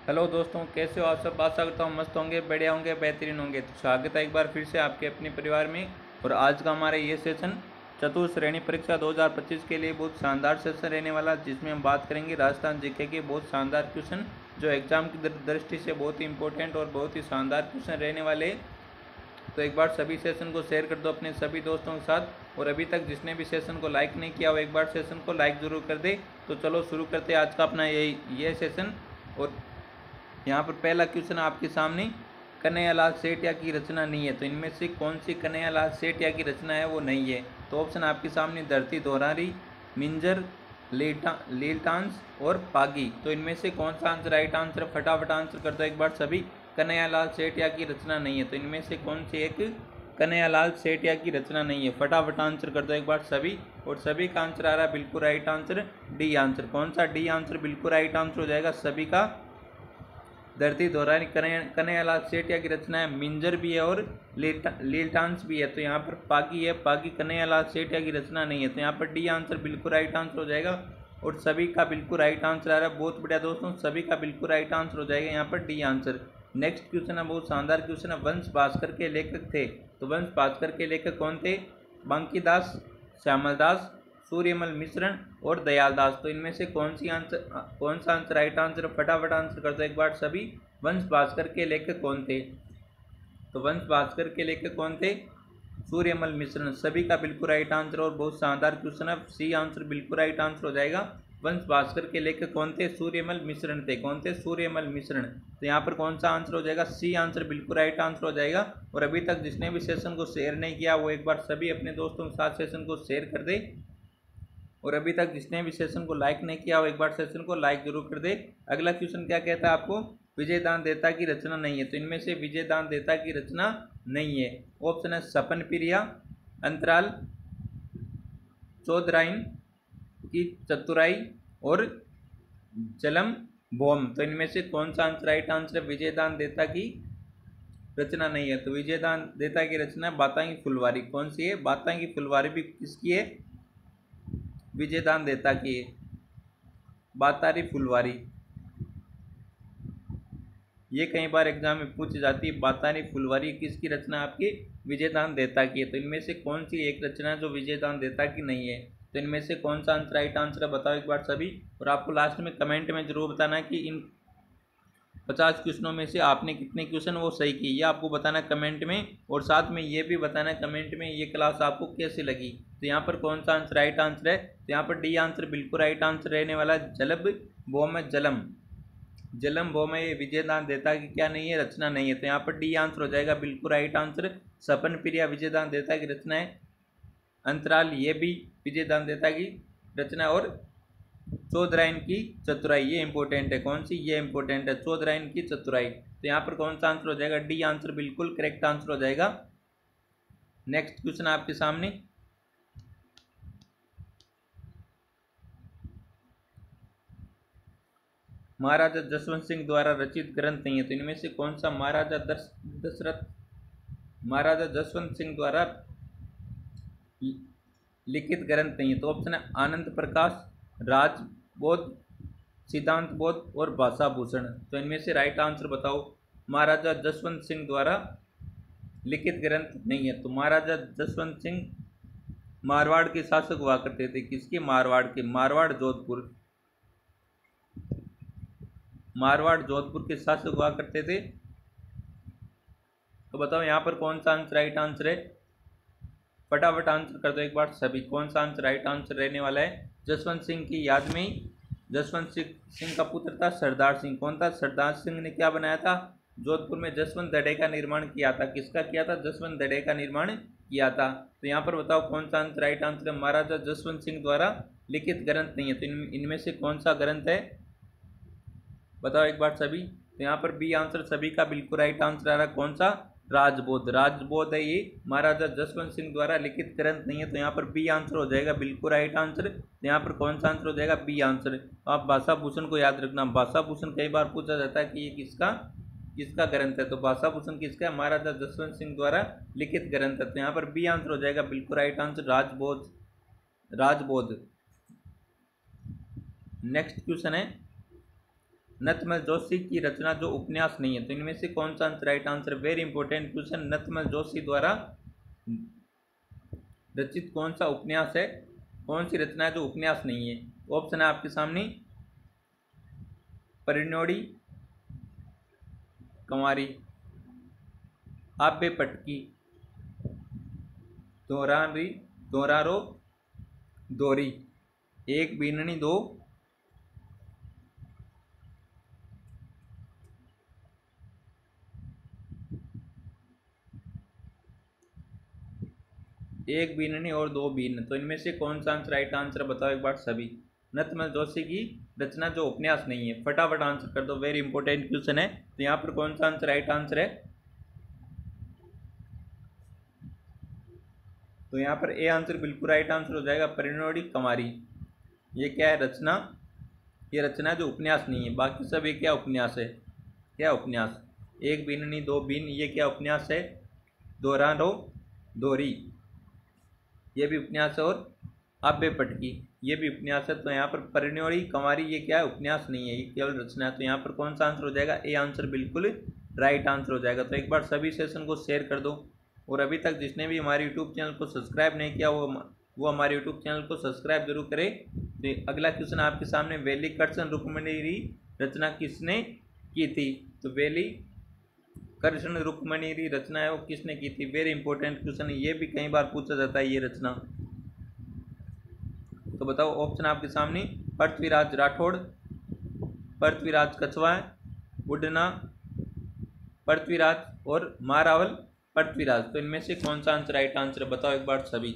Hello दोस्तों, कैसे हो आप सब। आशा करता हूँ मस्त होंगे, बढ़िया होंगे, बेहतरीन होंगे। तो स्वागत है एक बार फिर से आपके अपने परिवार में। और आज का हमारा ये सेशन चतुर्थ श्रेणी परीक्षा 2025 के लिए बहुत शानदार सेशन रहने वाला, जिसमें हम बात करेंगे राजस्थान जीके के बहुत शानदार क्वेश्चन, जो एग्जाम की दृष्टि से बहुत ही इंपॉर्टेंट और बहुत ही शानदार क्वेश्चन रहने वाले हैं। तो एक बार सभी सेशन को शेयर कर दो अपने सभी दोस्तों के साथ। और अभी तक जिसने भी सेशन को लाइक नहीं किया वो एक बार सेशन को लाइक ज़रूर कर दे। तो चलो शुरू करते हैं आज का अपना ये सेशन। और यहाँ पर पहला क्वेश्चन आपके सामने, कन्हैयालाल सेठिया की रचना नहीं है, तो इनमें से कौन सी कन्हैयालाल सेठिया की रचना है वो नहीं है। तो ऑप्शन आपके सामने धरती दोहरारी, मिंजर, लीलटांस और पागी। तो इनमें से कौन सा आंसर राइट आंसर, फटाफट आंसर कर दो एक बार सभी। कन्हैयालाल सेठिया की रचना नहीं है, तो इनमें से कौन सी एक कन्हैयालाल सेठिया की रचना नहीं है, फटाफट आंसर कर दो एक बार सभी। और सभी का आंसर आ रहा है बिल्कुल राइट आंसर, डी आंसर। कौन सा डी आंसर बिल्कुल राइट आंसर हो जाएगा सभी का, धरती दोहरानी कन्हैयालाल सेठिया की रचना है। मिंजर भी है और लीलटांस भी है। तो यहाँ पर पागी है, पागी कन्हैयालाल सेठिया की रचना नहीं है। तो यहाँ पर डी आंसर बिल्कुल राइट आंसर हो जाएगा। और सभी का बिल्कुल राइट आंसर आ रहा है, बहुत बढ़िया दोस्तों, सभी का बिल्कुल राइट आंसर हो जाएगा यहाँ पर डी आंसर। नेक्स्ट क्वेश्चन है बहुत शानदार क्वेश्चन है, वंश भास्कर के लेखक थे। तो वंश भास्कर के लेखक कौन थे? बांकीदास, श्यामल दास, सूर्यमल मिश्रण और दयाल दास। तो इनमें से कौन सा आंसर राइट आंसर, फटाफट आंसर कर दो एक बार सभी। वंश भास्कर के लेखक कौन थे? तो वंश भास्कर के लेखक कौन थे? सूर्यमल मिश्रण। सभी का बिल्कुल राइट आंसर और बहुत शानदार क्वेश्चन है, सी आंसर बिल्कुल राइट आंसर हो जाएगा। वंश भास्कर के लेखक कौन थे? सूर्यमल मिश्रण थे। कौन थे? सूर्यमल मिश्रण। तो यहाँ पर कौन सा आंसर हो जाएगा? सी आंसर बिल्कुल राइट आंसर हो जाएगा। और अभी तक जिसने भी सेशन को शेयर नहीं किया वो एक बार सभी अपने दोस्तों के साथ सेशन को शेयर कर दे। और अभी तक जिसने भी सेशन को लाइक नहीं किया वो एक बार सेशन को लाइक जरूर कर दे। अगला क्वेश्चन क्या कहता है आपको? विजयदान देता की रचना नहीं है, तो इनमें से विजयदान देता की रचना नहीं है। ऑप्शन है सपन प्रिया, अंतराल, चौधराइन की चतुराई और जलम भौम। तो इनमें से कौन सा आंसर राइट आंसर है? विजयदान देता की रचना नहीं है। तो विजयदान देता की रचना बातांगी फुलवारी। कौन सी है? बातांगी फुलवारी भी किसकी है? विजयदान देता की है। बातारी फुलवारी, ये कई बार एग्जाम में पूछी जाती है। बातारी फुलवारी किसकी रचना आपकी? विजयदान देता की है। तो इनमें से कौन सी एक रचना है जो विजयदान देता की नहीं है? तो इनमें से कौन सा आंसर राइट आंसर है बताओ एक बार सभी। और आपको लास्ट में कमेंट में जरूर बताना कि इन 50 क्वेश्चनों में से आपने कितने क्वेश्चन वो सही किए, ये आपको बताना कमेंट में। और साथ में ये भी बताना कमेंट में ये क्लास आपको कैसी लगी। तो यहाँ पर कौन सा आंसर राइट आंसर है? तो यहाँ पर डी आंसर बिल्कुल राइट आंसर रहने वाला, जलब भौम जलम। जलम भौम ये विजयदान देता की क्या नहीं है? रचना नहीं है। तो यहाँ पर डी आंसर हो जाएगा बिल्कुल राइट आंसर। सपन प्रिया विजयदान देता की रचना है, अंतराल ये भी विजयदान देता की रचना, और चौधराइन की चतुराई ये इंपॉर्टेंट है। कौन सी? ये इंपॉर्टेंट है, चौधराइन की चतुराई। तो यहाँ पर कौन सा आंसर हो जाएगा? डी आंसर बिल्कुल करेक्ट आंसर हो जाएगा। नेक्स्ट क्वेश्चन आपके सामने, महाराजा जसवंत सिंह द्वारा रचित ग्रंथ नहीं है, तो इनमें से कौन सा महाराजा जसवंत सिंह द्वारा लिखित ग्रंथ नहीं है? तो ऑप्शन है आनंद प्रकाश, राजबोध, सिद्धांत बोध और भाषा भूषण। तो इनमें से राइट आंसर बताओ। महाराजा जसवंत सिंह द्वारा लिखित ग्रंथ नहीं है। तो महाराजा जसवंत सिंह मारवाड़ के शासक हुआ करते थे। किसके? मारवाड़ के। मारवाड़ जोधपुर, मारवाड़ जोधपुर के शासक हुआ करते थे। तो बताओ यहाँ पर कौन सा आंसर राइट आंसर है? फटाफट आंसर कर दो एक बार सभी। कौन सा आंसर राइट आंसर रहने वाला है? जसवंत सिंह की याद में ही, जसवंत सिंह का पुत्र था सरदार सिंह। कौन था? सरदार सिंह ने क्या बनाया था? जोधपुर में जसवंत दड़े का निर्माण किया था। किसका किया था? जसवंत दड़े का निर्माण किया था। तो यहाँ पर बताओ कौन सा आंसर राइट आंसर है? महाराजा जसवंत सिंह द्वारा लिखित ग्रंथ नहीं है। तो इनमें से कौन सा ग्रंथ है बताओ एक बार सभी। तो यहाँ पर बी आंसर सभी का बिल्कुल राइट आंसर आ रहा है। कौन सा? राजबोध। राजबोध है ये, महाराजा जसवंत सिंह द्वारा लिखित ग्रंथ नहीं है। तो यहाँ पर बी आंसर हो जाएगा बिल्कुल राइट आंसर। तो यहाँ पर कौन सा आंसर हो जाएगा? B answer. तो आप भाषा भूषण को याद रखना। भाषा भूषण कई बार पूछा जाता है कि ये किसका किसका ग्रंथ है। तो भाषा भूषण किसका है? महाराजा जसवंत सिंह द्वारा लिखित ग्रंथ है। तो यहाँ पर बी आंसर हो जाएगा बिल्कुल राइट आंसर, राजबोध। राजबोध। नेक्स्ट क्वेश्चन है, नथमल जोशी की रचना जो उपन्यास नहीं है, तो इनमें से कौन सा answer right answer? Very important question. Nathmal Joshi द्वारा रचित कौन सा उपन्यास है, कौन सी रचना है जो उपन्यास नहीं है? ऑप्शन है आपके सामने, परिणोड़ी कंवारी, आबे पटकी, दोहरारी दोहरारो दोरी, एक बीननी दो, एक बीननी और दो बीन, तो इनमें से कौन सा आंसर राइट आंसर बताओ एक बार सभी। नथमल जोशी की रचना जो उपन्यास नहीं है, फटाफट आंसर कर दो, वेरी इंपॉर्टेंट क्वेश्चन है। तो यहाँ पर कौन सा आंसर राइट आंसर है? तो यहाँ पर ए आंसर बिल्कुल राइट आंसर हो जाएगा, परिणोड़ी कंवारी। ये क्या है? रचना, ये रचना जो उपन्यास नहीं है, बाकी सब ये क्या उपन्यास है? क्या उपन्यास? एक बीननी दो बीन, ये क्या उपन्यास है? दोहरारो दोहरी, ये भी उपन्यास है, और आबे पटकी, ये भी उपन्यास है। तो यहाँ पर परिणोड़ी कंवारी ये क्या है? उपन्यास नहीं है, ये केवल रचना है। तो यहाँ पर कौन सा आंसर हो जाएगा? ए आंसर बिल्कुल राइट आंसर हो जाएगा। तो एक बार सभी सेशन को शेयर कर दो, और अभी तक जिसने भी हमारे यूट्यूब चैनल को सब्सक्राइब नहीं किया वो हमारे यूट्यूब चैनल को सब्सक्राइब जरूर करे। तो अगला क्वेश्चन आपके सामने, वेली कर्सन रुक्मिणी रचना किसने की थी? तो वेली कर्षण रुक्मिणी रचना है वो किसने की थी? वेरी इंपॉर्टेंट क्वेश्चन है, ये भी कई बार पूछा जाता है ये रचना। तो बताओ, ऑप्शन आपके सामने, पृथ्वीराज राठौड़, पृथ्वीराज कछवा, उडना पृथ्वीराज, और मारावल पृथ्वीराज। तो इनमें से कौन सा आंसर राइट आंसर बताओ एक बार सभी।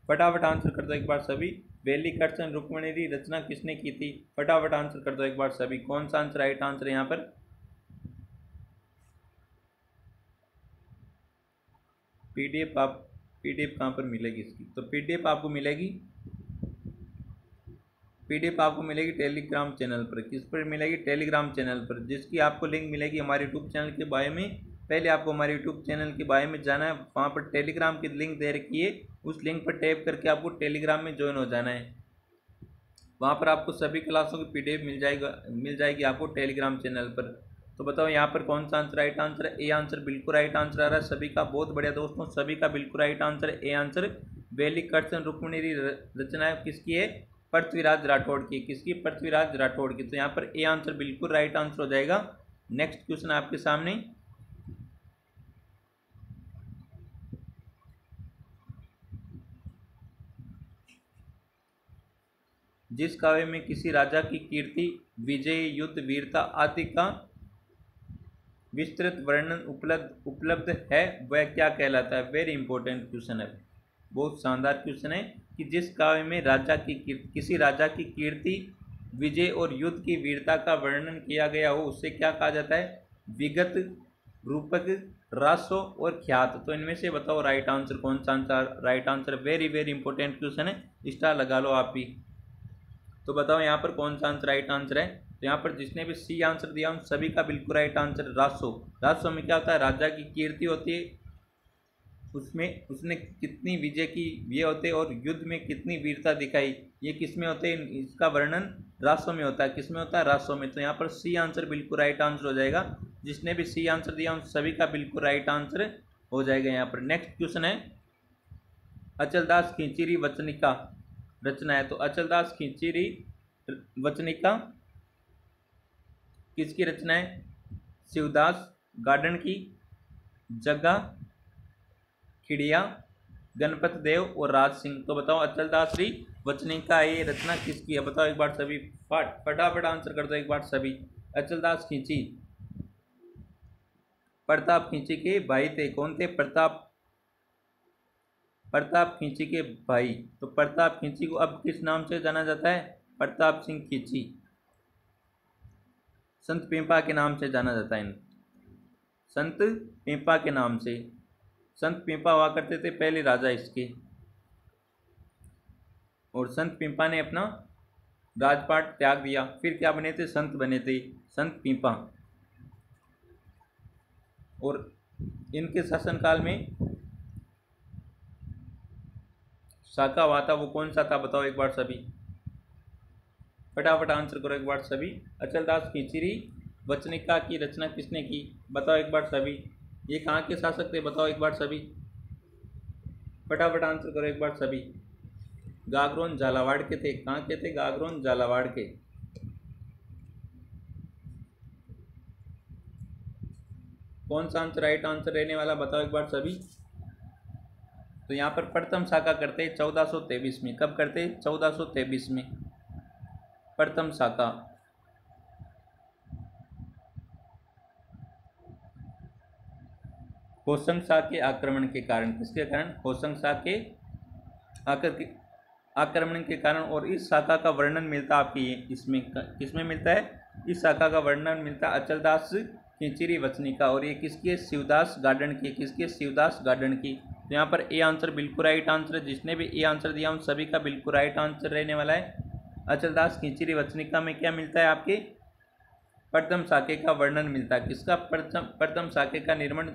फटाफट आंसर कर दो एक बार सभी। वेली कर्सन रुक्मिणी रचना किसने की थी? फटाफट आंसर कर दो एक बार सभी, कौन सा आंसर राइट आंसर है यहाँ पर? पीडीएफ कहाँ पर मिलेगी इसकी? तो पीडीएफ आपको मिलेगी, पीडीएफ आपको मिलेगी टेलीग्राम चैनल पर। किस पर मिलेगी? टेलीग्राम चैनल पर, जिसकी आपको लिंक मिलेगी हमारे यूट्यूब चैनल के बायो में। पहले आपको हमारे यूट्यूब चैनल के बायो में जाना है, वहाँ पर टेलीग्राम की लिंक दे रखी है, उस लिंक पर टैप करके आपको टेलीग्राम में ज्वाइन हो जाना है। वहाँ पर आपको सभी क्लासों की पीडीएफ मिल जाएगी आपको टेलीग्राम चैनल पर। तो बताओ यहाँ पर कौन सा आंसर राइट आंसर है? ए आंसर बिल्कुल राइट आंसर आ रहा है सभी का, बहुत बढ़िया दोस्तों, सभी का बिल्कुल राइट आंसर है ए आंसर। वेली कर्सन रुक्मिणी रचना किसकी है? पृथ्वीराज राठौड़ की। किसकी? पृथ्वीराज राठौड़ की। तो यहाँ पर ए आंसर बिल्कुल राइट आंसर हो जाएगा। नेक्स्ट क्वेश्चन आपके सामने, जिस काव्य में किसी राजा की कीर्ति, विजय, युद्ध, वीरता आदि का विस्तृत वर्णन उपलब्ध है, वह क्या कहलाता है? वेरी इंपॉर्टेंट क्वेश्चन है, बहुत शानदार क्वेश्चन है कि जिस काव्य में किसी राजा की कीर्ति, विजय और युद्ध की वीरता का वर्णन किया गया हो, उससे क्या कहा जाता है? विगत, रूपक, रासो और ख्यात। तो इनमें से बताओ राइट आंसर कौन सा answer right answer? Very very important question है, स्टार लगा लो आप भी। तो बताओ यहाँ पर कौन सा आंसर राइट आंसर है? तो यहाँ पर जिसने भी सी आंसर दिया उन सभी का बिल्कुल राइट आंसर रासो। रासो में क्या होता है? राजा की कीर्ति होती है, उसमें उसने कितनी विजय की ये होते हैं, और युद्ध में कितनी वीरता दिखाई, ये किस में होते हैं? इसका वर्णन रासो में होता है। किस में होता है? रासो में। तो यहाँ पर सी आंसर बिल्कुल राइट आंसर हो जाएगा। जिसने भी सी आंसर दिया उन सभी का बिल्कुल राइट आंसर हो जाएगा यहाँ पर। नेक्स्ट क्वेश्चन है, अचलदास खींचीरी वचनिका रचना है। तो अचलदास खींचीरी वचनिका किसकी रचना है? शिवदास गार्डन की, जग्गा, खिड़िया, गणपत देव और राज सिंह। तो बताओ अचलदास श्री वचनिका ये रचना किसकी है? बताओ एक बार सभी, फटाफट आंसर कर दो एक बार सभी। अचलदास खींची प्रताप खींची के भाई थे। कौन थे? प्रताप खींची के भाई। तो प्रताप खींची को अब किस नाम से जाना जाता है? प्रताप सिंह खींची, संत पीपा के नाम से जाना जाता है। संत पीपा के नाम से, संत पीपा हुआ करते थे पहले राजा इसके, और संत पीपा ने अपना राजपाट त्याग दिया, फिर क्या बने थे? संत बने थे, संत पीपा। और इनके शासनकाल में शाका हुआ था, वो कौन सा था? बताओ एक बार सभी। फटाफट आंसर करो एक बार सभी। अचलदास खींचीरी वचनिका की रचना किसने की? बताओ एक बार सभी। ये कहाँ के शासक थे? बताओ एक बार सभी। फटाफट आंसर करो एक बार सभी। गागरोन झालावाड़ के थे। कहाँ के थे? गागरोन झालावाड़ के। कौन सा आंसर राइट आंसर रहने वाला? बताओ एक बार सभी। तो यहाँ पर प्रथम शाखा करते 1423 में। कब करते? 1423 में प्रथम शाखा। होशंग शाह के आक्रमण के कारण। किसके कारण? होशंग शाह के आक्रमण के कारण। और इस शाखा का वर्णन मिलता आपकी इसमें किसमें मिलता है? इस शाखा का वर्णन मिलता अचलदास खींचीरी वचनिका। और ये किसकी है? शिवदास गार्डन की। किसकी? शिवदास गार्डन की। तो यहाँ पर ए आंसर बिल्कुल राइट आंसर है। जिसने भी ए आंसर दिया उन सभी का बिल्कुल राइट आंसर रहने वाला है। अचलदास खींचीरी वचनिका में क्या मिलता है? आपके प्रथम शाखे का वर्णन मिलता है। किसका? प्रथम शाखे का निर्माण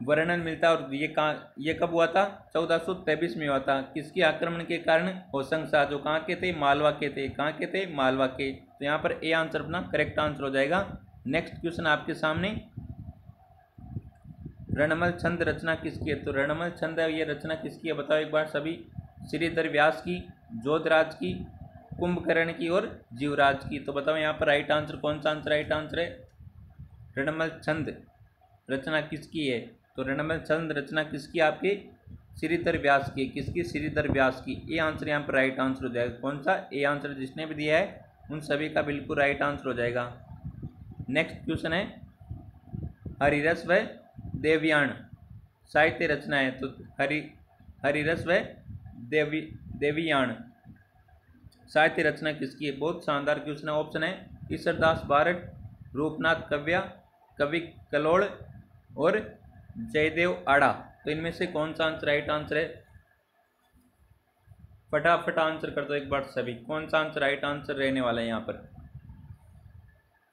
वर्णन मिलता है। और ये कब हुआ था? 1423 में हुआ था। किसके आक्रमण के कारण? होशंग शाह, जो कहाँ के थे? मालवा के थे। कहाँ के थे? मालवा के। तो यहाँ पर ए आंसर अपना करेक्ट आंसर हो जाएगा। नेक्स्ट क्वेश्चन आपके सामने, रणमल छंद रचना किसकी है? तो रणमल छंद है ये रचना किसकी है? बताओ एक बार सभी। श्रीधर व्यास की, जोधराज की, कुंभकर्ण की और जीवराज की। तो बताओ यहाँ पर राइट आंसर कौन सा आंसर राइट आंसर है? रणमल छंद रचना किसकी है? तो रणमल छंद रचना किसकी? आपके श्रीधर व्यास की। किसकी? श्रीधर व्यास की। ए आंसर यहाँ पर राइट आंसर हो जाएगा। कौन सा? ए आंसर जिसने भी दिया है उन सभी का बिल्कुल राइट आंसर हो जाएगा। नेक्स्ट क्वेश्चन है, हरिरस व देवयान साहित्य रचना है। तो हरिरस व देवयान साहित्य रचना किसकी है? बहुत शानदार क्वेश्चन है। ऑप्शन है ईश्वरदास बारट, रूपनाथ कव्या, कवि कलोड़ और जयदेव आड़ा। तो इनमें से कौन सा आंसर राइट आंसर है? फटाफट आंसर कर दो एक बार सभी। कौन सा आंसर राइट आंसर रहने वाला है यहाँ पर?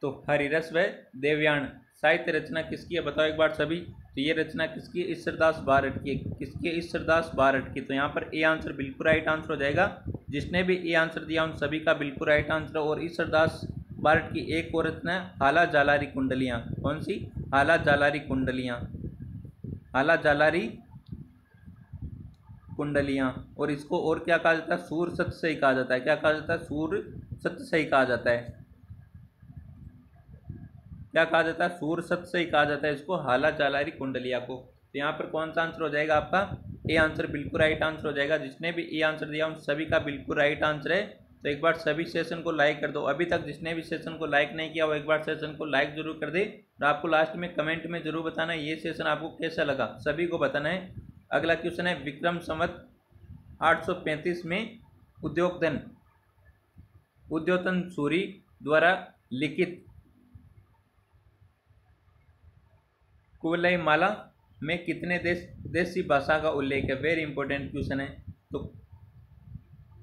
तो हरिरस व देवयान साहित्य रचना किसकी है? बताओ एक बार सभी। तो ये रचना किसकी है? ईश्वरदास बारट की। किसकी? ईश्वरदास बारट की। तो यहाँ पर ए आंसर बिल्कुल राइट आंसर हो जाएगा। जिसने भी ए आंसर दिया उन सभी का बिल्कुल राइट आंसर। और ईश्वरदास बारट की एक और रचना है हाला जालारी कुंडलियाँ। कौन सी? हाला जालारी कुंडलियाँ। हाला जालारी कुंडलियाँ। और इसको और क्या कहा जाता है? सूर सत सही कहा जाता है। क्या कहा जाता है? सूर सत सही कहा जाता है। क्या कहा जाता है? सूर सत सही कहा जाता है इसको, हाला जालारी कुंडलिया को। तो यहाँ पर कौन सा आंसर हो जाएगा आपका? ए आंसर बिल्कुल राइट आंसर हो जाएगा। जिसने भी ए आंसर दिया उन सभी का बिल्कुल राइट आंसर है। तो एक बार सभी सेशन को लाइक कर दो। अभी तक जिसने भी सेशन को लाइक नहीं किया वो एक बार सेशन को लाइक जरूर कर दे। और आपको लास्ट में कमेंट में जरूर बताना है ये सेशन आपको कैसा लगा, सभी को बताना है। अगला क्वेश्चन है, विक्रम संवत 835 में उद्योतन सूरी द्वारा लिखित कुवलई माला में कितने देशी भाषा का उल्लेख है? वेरी इंपॉर्टेंट क्वेश्चन है। तो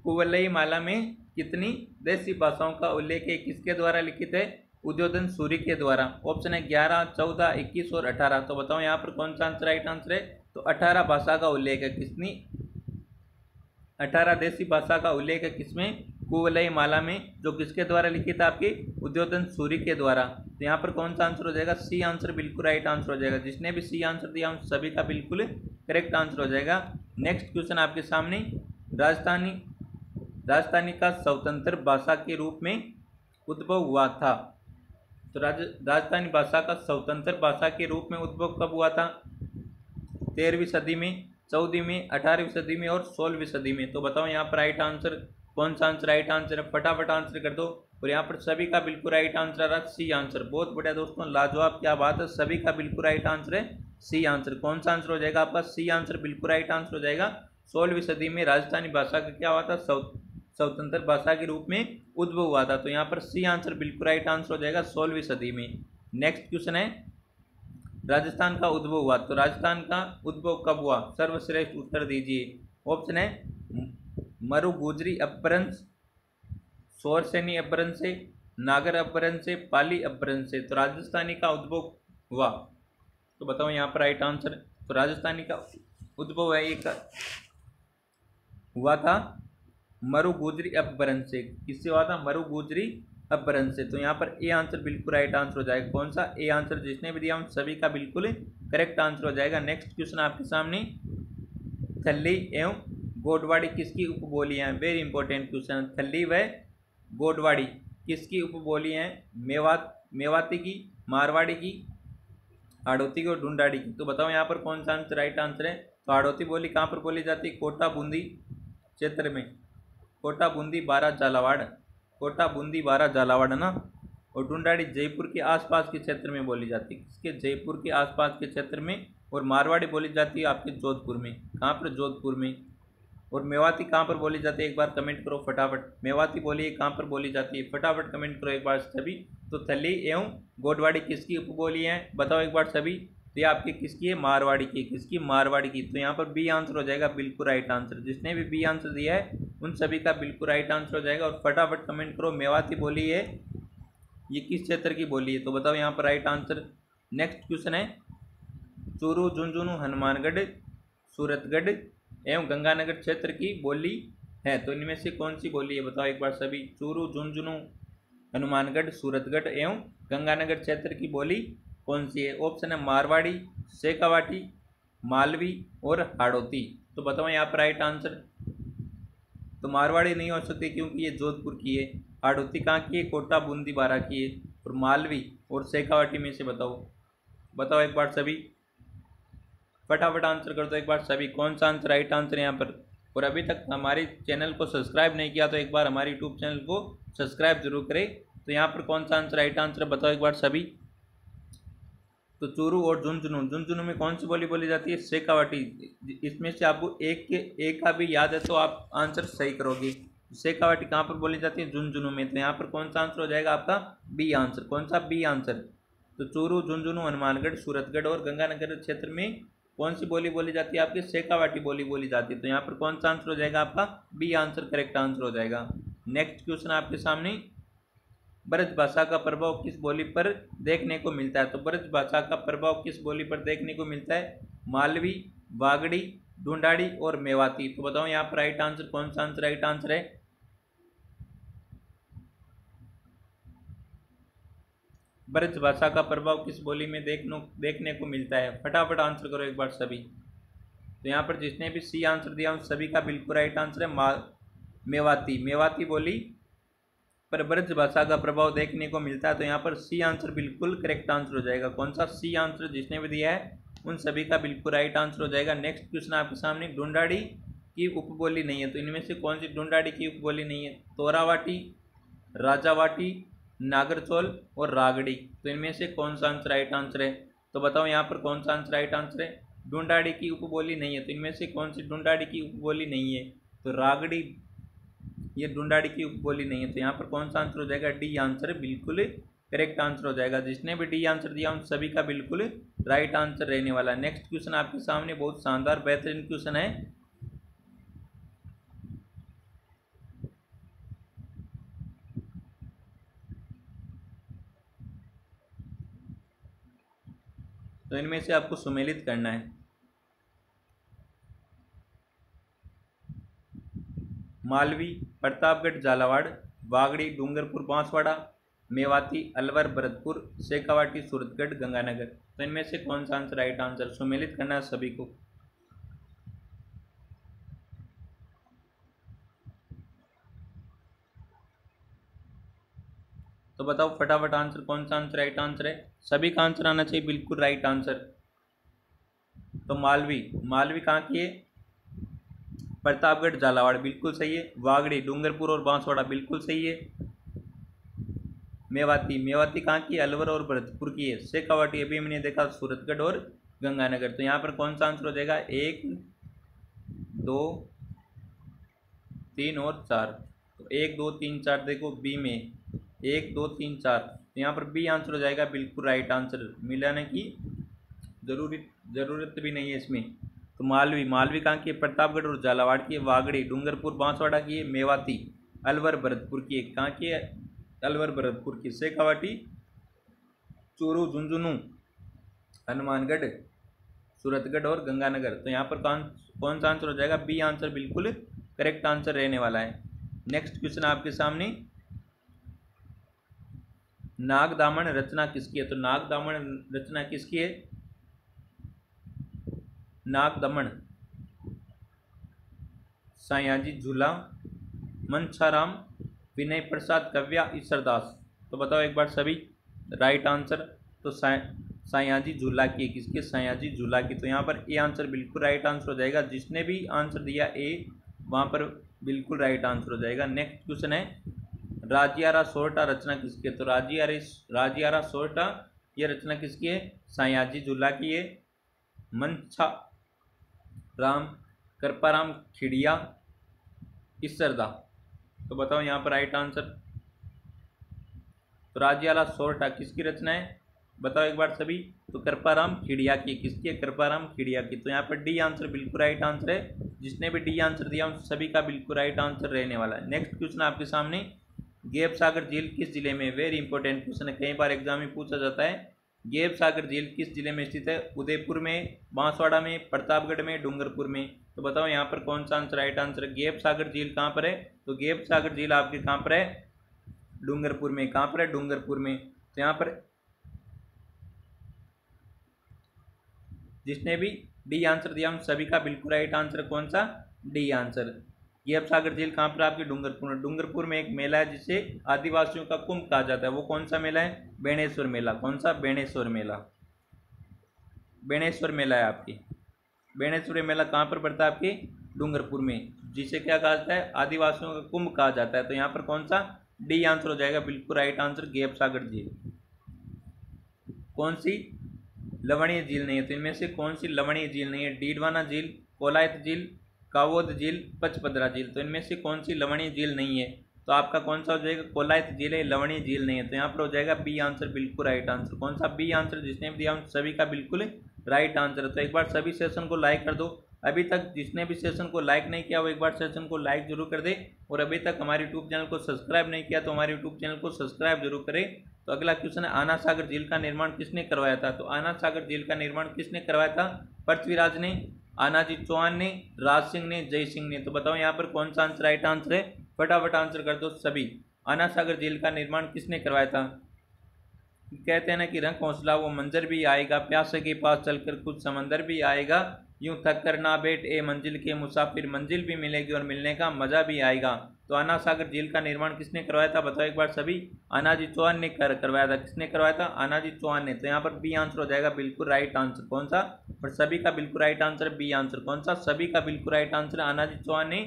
कुवलई माला में कितनी देशी भाषाओं का उल्लेख है? किसके द्वारा लिखित है? उद्योधन सूरी के द्वारा। ऑप्शन है 11, 14, 21 और 18। तो बताओ यहाँ पर कौन सा आंसर राइट आंसर है? तो 18 भाषा का उल्लेख है। किसनी? 18 देशी भाषा का उल्लेख है किसमें? कुवलई माला में, जो किसके द्वारा लिखित है? आपकी उद्योधन सूरी के द्वारा। तो यहाँ पर कौन सा आंसर हो जाएगा? सी आंसर बिल्कुल राइट आंसर हो जाएगा। जिसने भी सी आंसर दिया उन सभी का बिल्कुल करेक्ट आंसर हो जाएगा। नेक्स्ट क्वेश्चन आपके सामने, राजस्थानी का स्वतंत्र भाषा के रूप में उद्भव हुआ था। तो राजस्थानी भाषा का स्वतंत्र भाषा के रूप में उद्भव कब हुआ था? 13वीं सदी में, 14वीं में, 18वीं सदी में और 16वीं सदी में। तो बताओ यहाँ पर राइट आंसर कौन सा आंसर राइट आंसर है? फटाफट आंसर कर दो। और यहाँ पर सभी का बिल्कुल राइट आंसर आ रहा है सी आंसर। बहुत बढ़िया दोस्तों, लाजवाब, क्या बात है। सभी का बिल्कुल राइट आंसर है सी आंसर। कौन सा आंसर हो जाएगा आपका? सी आंसर बिल्कुल राइट आंसर हो जाएगा। 16वीं सदी में राजस्थानी भाषा का क्या हुआ था? स्वतंत्र भाषा के रूप में उद्भव हुआ था। तो यहाँ पर सी आंसर बिल्कुल राइट आंसर हो जाएगा 16वीं सदी में। नेक्स्ट क्वेश्चन है, राजस्थान का उद्भव हुआ। तो राजस्थान का उद्भव कब हुआ? सर्वश्रेष्ठ उत्तर दीजिए। ऑप्शन है मरु गुजरी अपभ्रंश, सौरसेनी अपभ्रंश से, नागर अपभ्रंश से, पाली अपभ्रंश से। तो राजस्थानी का उद्भव हुआ, तो बताओ यहाँ पर राइट आंसर। तो राजस्थानी का उद्भव है एक हुआ था मरु गुजरी अपभ्रंश से। किससे हुआ था? मरु गुजरी अपभ्रंश से। तो यहाँ पर ए आंसर बिल्कुल राइट आंसर हो जाएगा। कौन सा? A answer. जिसने भी दिया उन सभी का बिल्कुल करेक्ट आंसर हो जाएगा। नेक्स्ट क्वेश्चन आपके सामने, थल्ली एवं गोडवाड़ी किसकी उपबोलियां हैं? Very important question. थल्ली व गोडवाड़ी किसकी उपबोलियां हैं? मेवाती की, मारवाड़ी की, हाड़ौती की और ढूंढाड़ी की। तो बताओ यहाँ पर कौन सा आंसर राइट आंसर है? तो हाड़ौती बोली कहाँ पर बोली जाती है? कोटा बूंदी क्षेत्र में। कोटा बूंदी बारा झालावाड़, कोटा बूंदी बारा झालावाड़ ना। और ढूंढाड़ी जयपुर के आसपास के क्षेत्र में बोली जाती है। किसके? जयपुर के आसपास के क्षेत्र में। और मारवाड़ी बोली जाती है आपके जोधपुर में। कहाँ पर? जोधपुर में। और मेवाती कहाँ पर बोली जाती है? एक बार कमेंट करो फटाफट। मेवाती बोलिए कहाँ पर बोली जाती है? फटाफट कमेंट करो एक बार सभी। तो थल्ली एवं गोडवाड़ी किसकी उपबोली हैं? बताओ एक बार सभी। तो ये आपकी किसकी है? मारवाड़ी की। किसकी? मारवाड़ी की। तो यहाँ पर बी आंसर हो जाएगा बिल्कुल राइट आंसर। जिसने भी बी आंसर दिया है उन सभी का बिल्कुल राइट आंसर हो जाएगा। और फटाफट कमेंट करो मेवाती बोली है ये किस क्षेत्र की बोली है? तो बताओ यहाँ पर राइट आंसर। नेक्स्ट क्वेश्चन है, चूरू, झुंझुनू, हनुमानगढ़, सूरतगढ़ एवं गंगानगर क्षेत्र की बोली है। तो इनमें से कौन सी बोली है? बताओ एक बार सभी। चूरू, झुंझुनू, हनुमानगढ़, सूरतगढ़ एवं गंगानगर क्षेत्र की बोली कौन सी है? ऑप्शन है मारवाड़ी, शेखावाटी, मालवी और हाड़ौती। तो बताओ यहाँ पर राइट आंसर। तो मारवाड़ी नहीं हो सकती क्योंकि ये जोधपुर की है। हाड़ौती कहाँ की है? कोटा बूंदी बारा की है। और मालवी और शेखावाटी में से बताओ। बताओ एक बार सभी, फटाफट आंसर कर दो एक बार सभी। कौन सा आंसर राइट आंसर है यहाँ पर? और अभी तक हमारे चैनल को सब्सक्राइब नहीं किया तो एक बार हमारे यूट्यूब चैनल को सब्सक्राइब जरूर करें। तो यहाँ पर कौन सा आंसर राइट आंसर है? बताओ एक बार सभी। तो चूरू और झुंझुनू, झुंझुनू में कौन सी बोली बोली जाती है? शेखावाटी। इसमें से आपको एक का भी याद है तो आप आंसर सही करोगे। शेखावाटी कहाँ पर बोली जाती है? झुंझुनू में। तो यहाँ पर कौन सा आंसर हो जाएगा आपका? B answer. कौन सा? B answer. तो चूरू, झुंझुनू, हनुमानगढ़, सूरतगढ़ और गंगानगर क्षेत्र में कौन सी बोली बोली जाती है? आपकी शेखावाटी बोली बोली जाती है। तो यहाँ पर कौन सा आंसर हो जाएगा आपका? बी आंसर करेक्ट आंसर हो जाएगा। नेक्स्ट क्वेश्चन आपके सामने, ब्रज भाषा का प्रभाव किस बोली पर देखने को मिलता है? तो ब्रज भाषा का प्रभाव किस बोली पर देखने को मिलता है? मालवी, वागड़ी, ढूंढाड़ी और मेवाती। तो बताओ यहाँ पर राइट आंसर कौन सा आंसर राइट आंसर है? ब्रज भाषा का प्रभाव किस बोली में देखने को मिलता है? फटाफट आंसर करो एक बार सभी। तो यहाँ पर जिसने भी सी आंसर दिया उन सभी का बिल्कुल राइट आंसर है मेवाती। मेवाती बोली पर ब्रज भाषा का प्रभाव देखने को मिलता है। तो यहाँ पर सी आंसर बिल्कुल करेक्ट आंसर हो जाएगा। कौन सा? C answer. जिसने भी दिया है उन सभी का बिल्कुल राइट आंसर हो जाएगा। नेक्स्ट क्वेश्चन आपके सामने, ढूंढाड़ी की उपबोली नहीं है। तो इनमें से कौन सी ढूंढाड़ी की उपबोली नहीं है? तोरावाटी, राजावाटी, नागरचौल और रागड़ी। तो इनमें से कौन सा आंसर राइट आंसर है? तो बताओ यहाँ पर कौन सा आंसर राइट आंसर है? ढूंढाड़ी की उपबोली नहीं है। तो इनमें से कौन सी ढूंढाड़ी की उपबोली नहीं है? तो रागड़ी, ये ढूंढाड़ी की उपबोली नहीं है। तो यहाँ पर कौन सा आंसर हो जाएगा? डी आंसर बिल्कुल करेक्ट आंसर हो जाएगा। जिसने भी डी आंसर दिया उन सभी का बिल्कुल राइट आंसर रहने वाला है। नेक्स्ट क्वेश्चन आपके सामने बहुत शानदार बेहतरीन क्वेश्चन है, तो इनमें से आपको सुमेलित करना है। मालवी, प्रतापगढ़, झालावाड़, वागड़ी, डूंगरपुर, बांसवाड़ा, मेवाती, अलवर, भरतपुर, शेखावाटी, सूरतगढ़, गंगानगर। तो इनमें से कौन सा आंसर राइट आंसर? सुमेलित करना है सभी को। तो बताओ फटाफट आंसर कौन सा आंसर राइट आंसर है? सभी का आंसर आना चाहिए बिल्कुल राइट आंसर। तो मालवी, मालवी कहाँ की है? प्रतापगढ़, झालावाड़ बिल्कुल सही है। वागड़ी, डूंगरपुर और बांसवाड़ा बिल्कुल सही है। मेवाती, मेवाती कहाँ की? अलवर और भरतपुर की है। शेखावाटी अभी हमने देखा सूरतगढ़ और गंगानगर। तो यहाँ पर कौन सा आंसर हो जाएगा? 1, 2, 3 और 4। तो 1, 2, 3, 4 देखो बी में 1, 2, 3, 4। तो यहाँ पर बी आंसर हो जाएगा बिल्कुल राइट आंसर। मिलाने की जरूरत भी नहीं है इसमें। तो मालवी, मालवी कहाँ की है? प्रतापगढ़ और झालावाड़ की है। वागड़ी, डूंगरपुर, बांसवाड़ा की है। मेवाती, अलवर, भरतपुर की है। कहाँ की है? अलवर, भरतपुर की। शेखावाटी, चूरू, झुंझुनू, हनुमानगढ़, सूरतगढ़ और गंगानगर। तो यहाँ पर कौन सा आंसर हो जाएगा? बी आंसर बिल्कुल करेक्ट आंसर रहने वाला है। नेक्स्ट क्वेश्चन आपके सामने, नागदामन रचना किसकी है? तो नागदामन रचना किसकी है? नागदमन सयाजी झूला, मनसाराम, विनय प्रसाद कव्या, ईश्वरदास। तो बताओ एक बार सभी। राइट आंसर तो सयाजी झूला की, किसके? सयाजी झूला की। तो यहाँ पर ए आंसर बिल्कुल राइट आंसर हो जाएगा। जिसने भी आंसर दिया ए, वहाँ पर बिल्कुल राइट आंसर हो जाएगा। नेक्स्ट क्वेश्चन है, राजियारा सोरठा रचना किसकी है? तो राजियारा सोरठा ये रचना किसकी है? सयाजी झूला की है। मनसा राम, कृपाराम खिड़िया, ईश्वरदा। तो बताओ यहाँ पर राइट आंसर। तो राजियाला सोरठा किसकी रचना है? बताओ एक बार सभी। तो कृपाराम खिड़िया की, किसकी है? कृपाराम खिड़िया की। तो यहाँ पर डी आंसर बिल्कुल राइट आंसर है। जिसने भी डी आंसर दिया उन सभी का बिल्कुल राइट आंसर रहने वाला है। नेक्स्ट क्वेश्चन आपके सामने, गेब सागर झील किस जिले में? वेरी इंपॉर्टेंट क्वेश्चन है, कई बार एग्जाम में पूछा जाता है। गेब सागर झील किस जिले में स्थित है? उदयपुर में, बांसवाड़ा में, प्रतापगढ़ में, डूंगरपुर में। तो बताओ यहाँ पर कौन सा आंसर राइट आंसर है? गेब सागर झील कहाँ पर है? तो गेब सागर झील आपके कहाँ पर है? डूंगरपुर में। कहाँ पर है? डूंगरपुर में। तो यहाँ पर जिसने भी डी आंसर दिया उन सभी का बिल्कुल राइट आंसर कौन सा? D answer. गेब सागर झील कहाँ पर? आपके डूंगरपुर में। डूंगरपुर में एक मेला है जिसे आदिवासियों का कुंभ कहा जाता है। वो कौन सा मेला है? बेणेश्वर मेला। कौन सा? बेणेश्वर मेला। बेणेश्वर मेला है आपकी। बेणेश्वर मेला कहाँ पर पड़ता है? आपके डूंगरपुर में, जिसे क्या कहा जाता है? आदिवासियों का कुंभ कहा जाता है। तो यहाँ पर कौन सा? डी आंसर हो जाएगा बिल्कुल राइट आंसर, गेब सागर झील। कौन सी लवणीय झील नहीं है? तो इनमें से कौन सी लवणीय झील नहीं है? डीडवाना झील, कोलायत झील, कावोद झील, पचपदरा झील। तो इनमें से कौन सी लवणीय झील नहीं है? तो आपका कौन सा हो जाएगा? कोलायत झील है, लवणीय झील नहीं है। तो यहाँ पर हो जाएगा बी आंसर बिल्कुल राइट आंसर। कौन सा? B answer. जिसने भी दिया उन सभी का बिल्कुल राइट आंसर है। तो एक बार सभी सेशन को लाइक कर दो। अभी तक जिसने भी सेशन को लाइक नहीं किया वो एक बार सेशन को लाइक जरूर कर दे। और अभी तक हमारे यूट्यूब चैनल को सब्सक्राइब नहीं किया तो हमारे यूट्यूब चैनल को सब्सक्राइब जरूर करें। तो अगला क्वेश्चन है, आना सागर झील का निर्माण किसने करवाया था? तो आना सागर झील का निर्माण किसने करवाया था? पृथ्वीराज ने, आनाजी चौहान ने, राज सिंह ने, जय सिंह ने। तो बताओ यहाँ पर कौन सा आंसर राइट आंसर है? फटाफट आंसर कर दो सभी। आना सागर झील का निर्माण किसने करवाया था? कहते हैं ना कि रंग हौसला वो मंजर भी आएगा, प्यासे के पास चलकर कुछ समंदर भी आएगा, यूं थक कर ना बैठ ए मंजिल के मुसाफिर, मंजिल भी मिलेगी और मिलने का मजा भी आएगा। तो आना सागर झील का निर्माण किसने करवाया था? बताओ एक बार सभी। आनाजी चौहान ने करवाया था। किसने करवाया था? आनाजी चौहान ने। तो यहाँ पर बी आंसर हो जाएगा बिल्कुल राइट आंसर। कौन सा? और सभी का बिल्कुल राइट आंसर बी आंसर। कौन सा? सभी का बिल्कुल राइट आंसर। आनाजी चौहान ने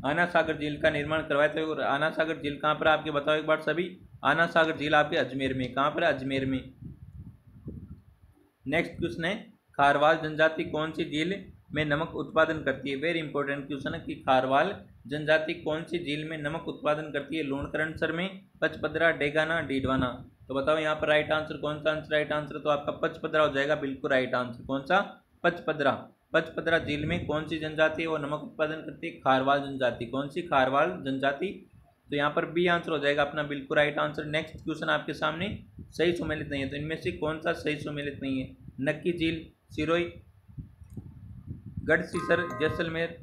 आना सागर झील का निर्माण करवाया था। और आना सागर झील कहाँ पर आपके? बताओ एक बार सभी। आना सागर झील आपके अजमेर में। कहाँ पर? अजमेर में। नेक्स्ट क्वेश्चन है, खारवाल जनजाति कौन सी झील में नमक उत्पादन करती है? वेरी इंपॉर्टेंट क्वेश्चन है कि खारवाल जनजाति कौन सी झील में नमक उत्पादन करती है? लूणकरणसर में, पचपदरा, डेगाना, डीडवाना। तो बताओ यहाँ पर राइट आंसर कौन सा आंसर राइट आंसर? तो आपका पचपदरा हो जाएगा बिल्कुल राइट आंसर। कौन सा? पचपदरा। पचपदरा झील में कौन सी जनजाति है वो नमक उत्पादन करती है? खारवाल जनजाति। कौन सी? खारवाल जनजाति। तो यहाँ पर बी आंसर हो जाएगा अपना बिल्कुल राइट आंसर। नेक्स्ट क्वेश्चन आपके सामने, सही सुमेलित नहीं है। तो इनमें से कौन सा सही सुमेलित नहीं है? नक्की झील, सिरोही, गढ़सीसर, जैसलमेर,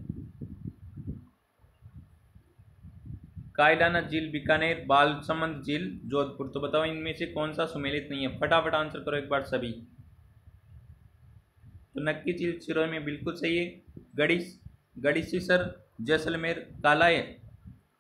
कायलाना झील बीकानेर, बालसमंद झील जोधपुर। तो बताओ इनमें से कौन सा सुमेलित नहीं है? फटाफट आंसर करो एक बार सभी। तो नक्की झील सिरोही में बिल्कुल सही है। गढ़सीसर, जैसलमेर,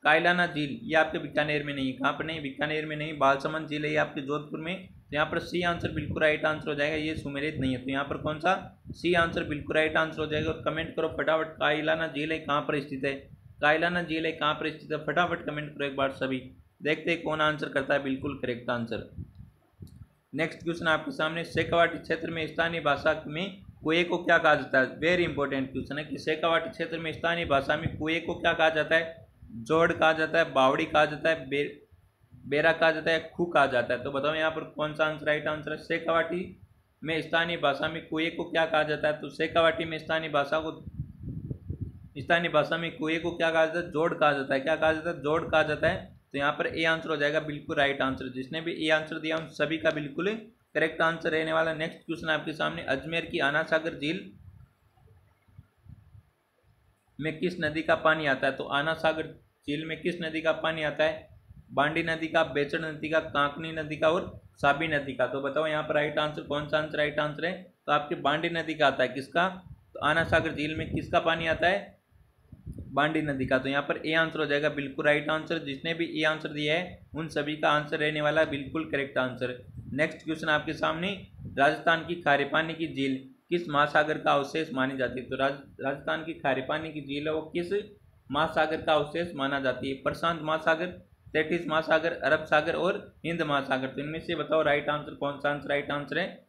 कायलाना झील ये आपके बीकानेर में नहीं है। कहाँ पर नहीं? बीकानेर में नहीं। बालसमंद झील है ये आपके जोधपुर में। तो यहाँ पर सी आंसर बिल्कुल राइट आंसर हो जाएगा। ये सुमेलित नहीं है। तो यहाँ पर कौन सा? सी आंसर बिल्कुल राइट आंसर हो जाएगा। और कमेंट करो फटाफट, कायलाना झील है कहाँ पर स्थित है? कायलाना झील है कहाँ पर स्थित है? फटाफट कमेंट करो एक बार सभी। देखते हैं कौन आंसर करता है बिल्कुल करेक्ट आंसर। नेक्स्ट क्वेश्चन आपके सामने, शेखावाटी क्षेत्र में स्थानीय भाषा में कुएं को क्या कहा जाता है? वेरी इंपॉर्टेंट क्वेश्चन है कि शेखावाटी क्षेत्र में स्थानीय भाषा में कुएं को क्या कहा जाता है? जोड़ कहा जाता है, बावड़ी कहा जाता है, बेरा कहा जाता है, खू कहा जाता है। तो बताओ यहाँ पर कौन सा आंसर राइट आंसर है? शेखावाटी में स्थानीय भाषा में कुएं को क्या कहा जाता है? तो शेखावाटी में स्थानीय भाषा में कुएं को क्या कहा जाता है? जोड़ कहा जाता है। क्या कहा जाता है? जोड़ कहा जाता है। तो यहाँ पर ए आंसर हो जाएगा बिल्कुल राइट आंसर। जिसने भी ए आंसर दिया उन सभी का बिल्कुल करेक्ट आंसर रहने वाला। नेक्स्ट क्वेश्चन आपके सामने, अजमेर की आना सागर झील में किस नदी का पानी आता है? तो आना सागर झील में किस नदी का पानी आता है? बांडी नदी का, बेचड़ नदी का, कांकनी नदी का और साबी नदी का। तो बताओ यहाँ पर राइट आंसर कौन सा आंसर राइट आंसर है? तो आपके बांडी नदी का आता है। किसका? तो आना सागर झील में किसका पानी आता है? बांडी नदी का। तो यहाँ पर ए आंसर हो जाएगा बिल्कुल राइट आंसर। जिसने भी ए आंसर दिया है उन सभी का आंसर रहने वाला है बिल्कुल करेक्ट आंसर। नेक्स्ट क्वेश्चन आपके सामने, राजस्थान की खारे पानी की झील किस महासागर का अवशेष मानी जाती है? तो राजस्थान की खारे पानी की झील है वो किस महासागर का अवशेष माना जाती है? प्रशांत महासागर, तैतीस महासागर, अरब सागर और हिंद महासागर। तो इनमें से बताओ राइट आंसर कौन सा आंसर राइट आंसर है?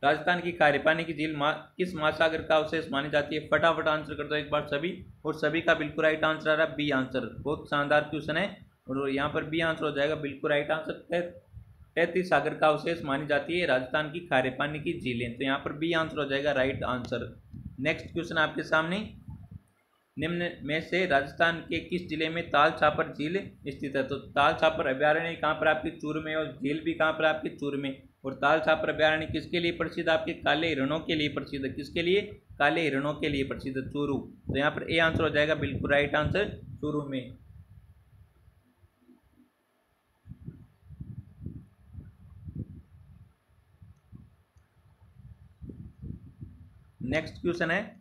राजस्थान की खारे पानी की झील किस महासागर का अवशेष मानी जाती है? फटाफट आंसर कर दो एक बार सभी, और सभी का बिल्कुल राइट आंसर आ रहा है बी आंसर। बहुत शानदार क्वेश्चन है और यहाँ पर बी आंसर हो जाएगा बिल्कुल राइट आंसर। तैतीस सागर का अवशेष मानी जाती है राजस्थान की खारे पानी की झीलें। तो यहाँ पर बी आंसर हो जाएगा राइट आंसर। नेक्स्ट क्वेश्चन आपके सामने, निम्न में से राजस्थान के किस जिले में ताल छापर झील स्थित है? तो ताल छापर अभ्यारण्य कहाँ पर आपकी? चूरू में, और झील भी कहाँ पर आपकी? चूरू में। और ताल छापर अभ्यारण्य किसके लिए प्रसिद्ध? आपके काले हिरणों के लिए प्रसिद्ध है। किसके लिए? काले हिरणों के लिए प्रसिद्ध है, चूरू। तो यहाँ पर ए आंसर हो जाएगा बिल्कुल राइट आंसर, चूरू में। नेक्स्ट क्वेश्चन है,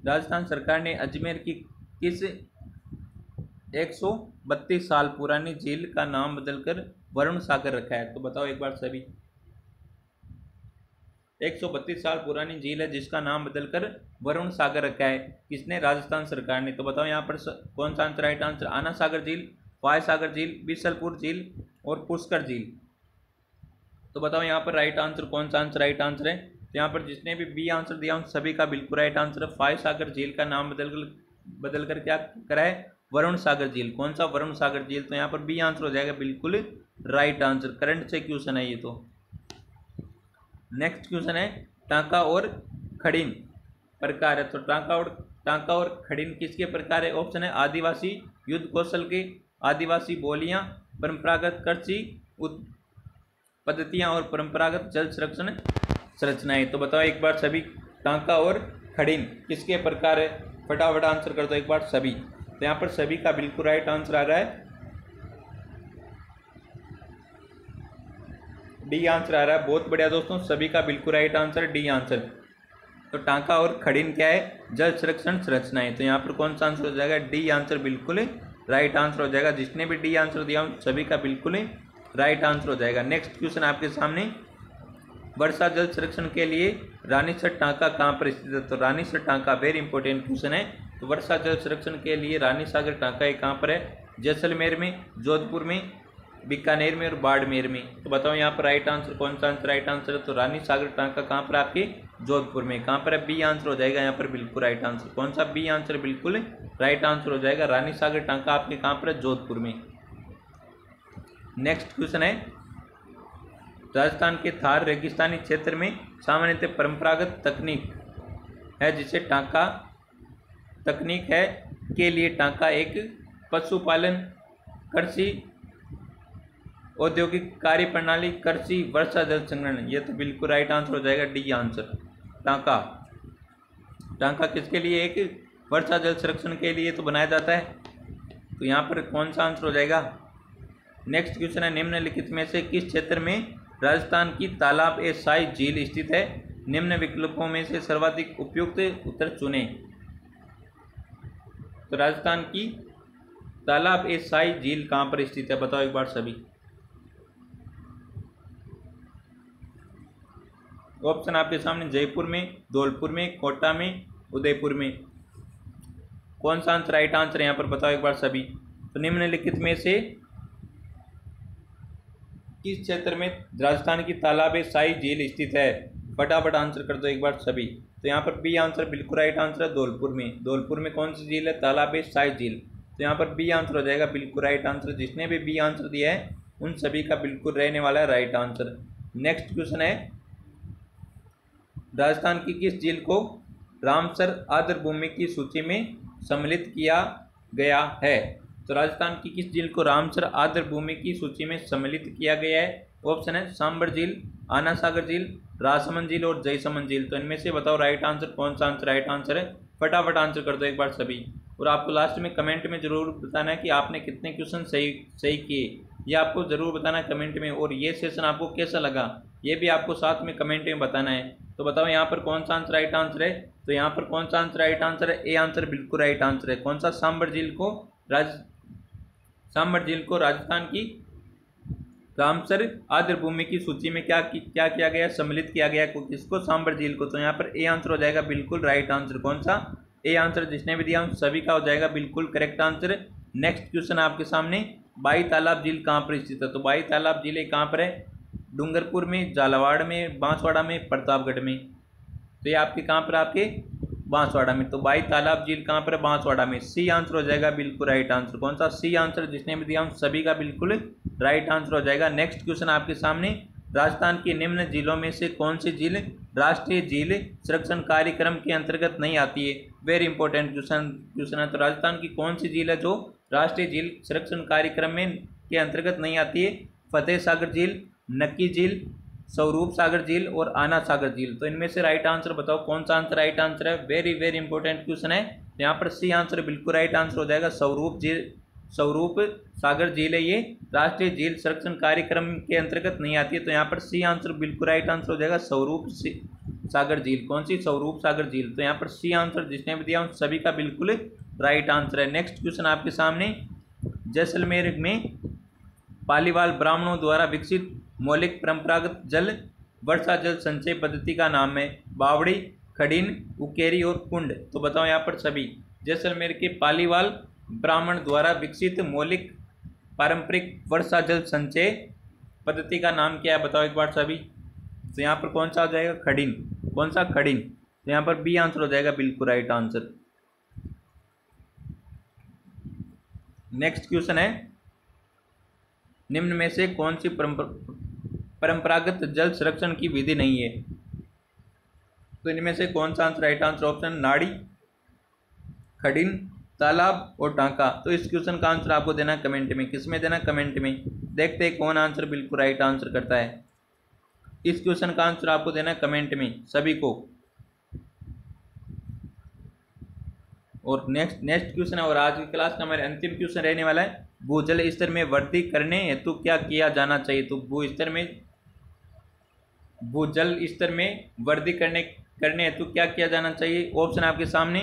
राजस्थान सरकार ने अजमेर की किस 132 साल पुरानी झील का नाम बदलकर वरुण सागर रखा है? तो बताओ एक बार सभी। 132 साल पुरानी झील है जिसका नाम बदलकर वरुण सागर रखा है। किसने? राजस्थान सरकार ने। तो बताओ यहाँ पर कौन सा आंसर राइट आंसर? आना सागर झील, फाय सागर झील, बिसलपुर झील और पुष्कर झील। तो बताओ यहाँ पर राइट आंसर कौन सा आंसर राइट आंसर है? तो यहाँ पर जिसने भी बी आंसर दिया उन सभी का बिल्कुल राइट आंसर है। फाय सागर झील का नाम बदलकर क्या करा है? वरुण सागर झील। कौन सा? वरुण सागर झील। तो यहाँ पर बी आंसर हो जाएगा बिल्कुल राइट आंसर। करंट से क्वेश्चन है ये। तो नेक्स्ट क्वेश्चन है, टांका और खड़ीन प्रकार है। तो टांका और खड़ीन किसके प्रकार है? ऑप्शन है आदिवासी युद्ध कौशल के, आदिवासी बोलियां, परंपरागत कृषि पद्धतियां और परंपरागत जल संरक्षण संरचनाएं। तो बताओ एक बार सभी, टांका और खड़ीन किसके प्रकार है? फटाफट आंसर कर दो एक बार सभी। तो यहाँ पर सभी का बिल्कुल राइट आंसर आ रहा है डी आंसर आ रहा है। बहुत बढ़िया दोस्तों, सभी का बिल्कुल राइट आंसर डी आंसर। तो टांका और खड़ीन क्या है? जल संरक्षण संरचनाएं। तो यहाँ पर कौन सा आंसर हो जाएगा? डी आंसर बिल्कुल राइट आंसर हो जाएगा। जिसने भी डी आंसर दिया उन सभी का बिल्कुल राइट आंसर हो जाएगा। नेक्स्ट क्वेश्चन आपके सामने, वर्षा जल संरक्षण के लिए रानीसर टांका कहाँ पर स्थित है? तो रानीसर टांका वेरी इंपॉर्टेंट क्वेश्चन है। तो वर्षा जल संरक्षण के लिए रानी सागर टांका ये कहाँ पर है? जैसलमेर में, जोधपुर में, बीकानेर में और बाड़मेर में। तो बताओ यहाँ पर राइट आंसर कौन सा आंसर राइट आंसर है? तो रानी सागर टांका कहाँ पर आपके? जोधपुर में। कहाँ पर है? बी आंसर हो जाएगा यहाँ पर बिल्कुल राइट आंसर। कौन सा? बी आंसर बिल्कुल राइट आंसर हो जाएगा। रानी सागर टांका आपके कहाँ पर है? जोधपुर में। नेक्स्ट क्वेश्चन है, राजस्थान के थार रेगिस्तानी क्षेत्र में सामान्यतः परंपरागत तकनीक है जिसे टांका तकनीक है के लिए टांका एक पशुपालन, कृषि, औद्योगिक कार्य प्रणाली, कृषि, वर्षा जल संग्रहण। ये तो बिल्कुल राइट आंसर हो जाएगा डी आंसर। टांका किसके लिए? एक वर्षा जल संरक्षण के लिए तो बनाया जाता है। तो यहाँ पर कौन सा आंसर हो जाएगा? नेक्स्ट क्वेश्चन है, निम्नलिखित में से किस क्षेत्र में राजस्थान की तालाब ए साई झील स्थित है? निम्न विकल्पों में से सर्वाधिक उपयुक्त उत्तर चुनें। तो राजस्थान की तालाब ए साई झील कहाँ पर स्थित है? बताओ एक बार सभी। ऑप्शन आपके सामने, जयपुर में, धौलपुर में, कोटा में, उदयपुर में। कौन सा आंसर राइट आंसर है यहाँ पर? बताओ एक बार सभी। तो निम्नलिखित में से किस क्षेत्र में राजस्थान की तालाब ए साई झील स्थित है? फटाफट आंसर कर दो एक बार सभी। तो यहाँ पर बी आंसर बिल्कुल राइट आंसर है, धौलपुर में। धौलपुर में कौन सी झील है? तालाब ए साई झील। तो यहाँ पर बी आंसर हो जाएगा बिल्कुल राइट आंसर। जिसने भी बी आंसर दिया है उन सभी का बिल्कुल रहने वाला है राइट आंसर। नेक्स्ट क्वेश्चन है, राजस्थान की किस झील को रामसर आर्द्र भूमि की सूची में सम्मिलित किया गया है? तो राजस्थान की किस झील को रामसर आर्द्र भूमि की सूची में सम्मिलित किया गया है? ऑप्शन है सांबर झील, आना सागर झील, राजसमंद झील और जयसमंद झील। तो इनमें से बताओ राइट आंसर कौन सा आंसर राइट आंसर है? फटाफट आंसर कर दो एक बार सभी। और आपको लास्ट में कमेंट में ज़रूर बताना है कि आपने कितने क्वेश्चन सही किए, ये आपको ज़रूर बताना है कमेंट में। और ये सेशन आपको कैसा लगा ये भी आपको साथ में कमेंट में बताना है। तो बताओ यहाँ पर कौन सा आंसर राइट आंसर है। तो यहाँ पर कौन सा आंसर राइट आंसर है, ए आंसर बिल्कुल राइट आंसर है। कौन सा, सांबर झील को राजस्थान की रामसर आर्द्रभूमि की सूची में क्या किया गया, सम्मिलित किया गया किसको, सांबर झील को। तो यहाँ पर ए आंसर हो जाएगा बिल्कुल राइट आंसर। कौन सा, ए आंसर जिसने भी दिया उन सभी का हो जाएगा बिल्कुल करेक्ट आंसर। नेक्स्ट क्वेश्चन आपके सामने, बाई तालाब झील कहाँ पर स्थित है। तो बाई तालाब झील कहाँ पर है, डूंगरपुर में, झालावाड़ में, बांसवाड़ा में, प्रतापगढ़ में। तो ये आपके कहाँ पर, आपके बांसवाड़ा में। तो बाई तालाब झील कहाँ पर है, बांसवाड़ा में। सी आंसर हो जाएगा बिल्कुल राइट आंसर। कौन सा, सी आंसर जिसने भी दिया उन सभी का बिल्कुल राइट आंसर हो जाएगा। नेक्स्ट क्वेश्चन आपके सामने, राजस्थान की निम्न झीलों में से कौन सी झील राष्ट्रीय झील संरक्षण कार्यक्रम के अंतर्गत नहीं आती है। वेरी इंपॉर्टेंट क्वेश्चन है। तो राजस्थान की कौन सी झील है जो राष्ट्रीय झील संरक्षण कार्यक्रम में के अंतर्गत नहीं आती है। फतेह सागर झील, नक्की झील, स्वरूप सागर झील और आना सागर झील। तो इनमें से राइट आंसर बताओ कौन सा आंसर राइट आंसर है। वेरी वेरी इंपॉर्टेंट क्वेश्चन है। यहाँ पर सी आंसर बिल्कुल राइट आंसर हो जाएगा। स्वरूप सागर झील है, ये राष्ट्रीय झील संरक्षण कार्यक्रम के अंतर्गत नहीं आती है। तो यहाँ पर सी आंसर बिल्कुल राइट आंसर हो जाएगा, स्वरूप सागर झील। कौन सी, स्वरूप सागर झील। तो यहाँ पर सी आंसर जिसने भी दिया उन सभी का बिल्कुल राइट आंसर है। नेक्स्ट क्वेश्चन आपके सामने, जैसलमेर में पालीवाल ब्राह्मणों द्वारा विकसित मौलिक परंपरागत वर्षा जल संचय पद्धति का नाम है। बावड़ी, खड़ीन, उकेरी और कुंड। तो बताओ यहाँ पर सभी, जैसलमेर के पालीवाल ब्राह्मण द्वारा विकसित मौलिक पारंपरिक वर्षा जल संचय पद्धति का नाम क्या है, बताओ एक बार सभी। तो यहाँ पर कौन सा हो जाएगा, खड़ीन। कौन सा, खड़ीन। तो यहाँ पर बी आंसर हो जाएगा बिल्कुल राइट आंसर। नेक्स्ट क्वेश्चन है, निम्न में से कौन सी परंपरागत जल संरक्षण की विधि नहीं है। तो इनमें से कौन सा आंसर राइट आंसर, ऑप्शन नाड़ी, खड़ीन, तालाब और टांका। तो इस क्वेश्चन का आंसर आपको देना कमेंट में। किसमें देना, कमेंट में। देखते हैं कौन आंसर बिल्कुल राइट आंसर करता है। इस क्वेश्चन का आंसर आपको देना कमेंट में सभी को। और नेक्स्ट क्वेश्चन है, और आज की क्लास का हमारे अंतिम क्वेश्चन रहने वाला है, भूजल स्तर में वृद्धि करने हेतु क्या किया जाना चाहिए। तो भूजल स्तर में वृद्धि करने हेतु क्या किया जाना चाहिए। ऑप्शन आपके सामने,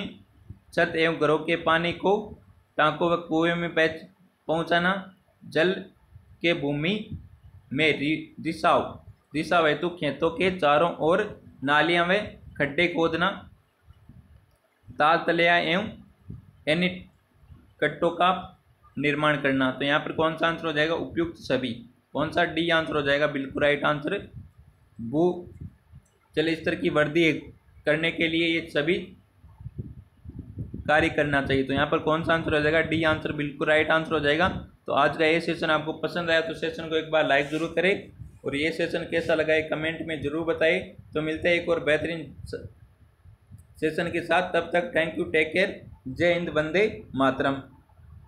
छत एवं घरों के पानी को टांकों व कुएं में पहुंचाना, जल के भूमि में रिसाव हेतु खेतों के चारों ओर नालियां व खड्डे खोदना, ताल तलैया एवं एनीकट्टों का निर्माण करना। तो यहाँ पर कौन सा आंसर हो जाएगा, उपयुक्त सभी। कौन सा, डी आंसर हो जाएगा बिल्कुल राइट आंसर। भूजल स्तर की वृद्धि करने के लिए ये सभी कार्य करना चाहिए। तो यहाँ पर कौन सा आंसर हो जाएगा, डी आंसर बिल्कुल राइट आंसर हो जाएगा। तो आज का ये सेशन आपको पसंद आया तो सेशन को एक बार लाइक जरूर करें, और ये सेशन कैसा लगा है कमेंट में जरूर बताएं। तो मिलते हैं एक और बेहतरीन सेशन के साथ, तब तक थैंक यू, टेक केयर, जय हिंद, वंदे मातरम।